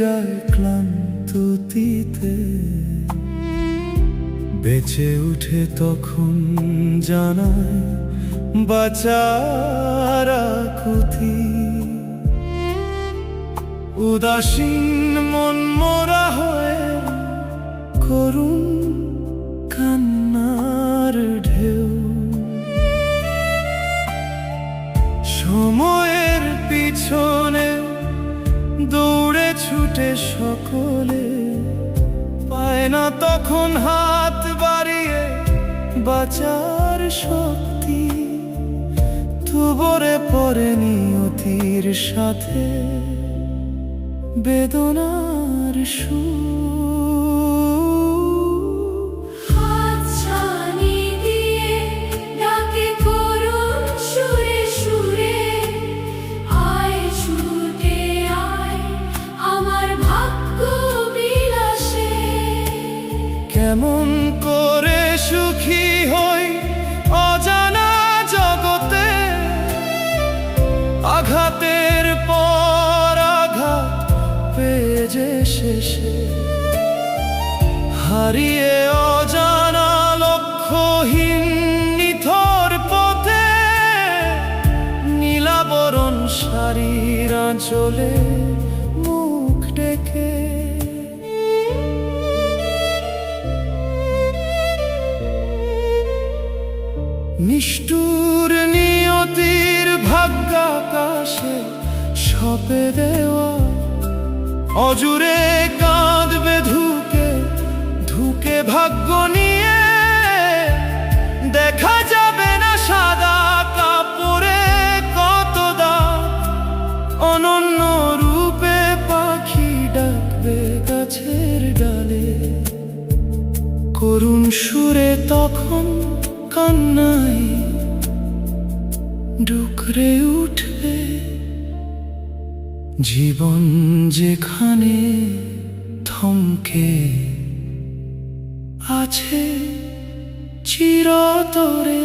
যায় ক্লান্তিতে। বেঁচে উঠে তখন জানায় বাঁচার আকুতি। উদাসীন মন মোরা হয়ে করুণ কান্নার ঢেউ। সময়ের পিছনে দৌড়ে ছুটে সকলে, পায় না তখন হাত বাড়িয়ে বাঁচার শক্তি। তুবরে পড়ে নিয়তির সাথে বেদনার হাতছানি দিয়ে ডাকে করুণ সুরে সুরে, আয় ছুটে আয় আমার ভাগ্য বিলাসে। কেমন করে সুখী হই অজানা জগতে, আঘাতের পর আঘাত পেয়ে যে শেষে। হারিয়ে অজানা লক্ষ্যহীন নিথর পথে, নীলাবরণ শাড়ির আঁচলে মুখ ডেকে। নিষ্ঠুর নিয়তির ভাগ্যাকাশে সপে দেওয়া, অজুরে কাঁদবে ধুকে ধুকে ভাগ্য নিয়ে। দেখা যাবে না সাদা কাপড়ে কত দাগ, অনন্য রূপে পাখি ডাকবে গাছের ডালে। করুণ সুরে তখন কান্নায় ডুকরে উঠবে জীবন, যেখানে থমকে আছে চিরতরে।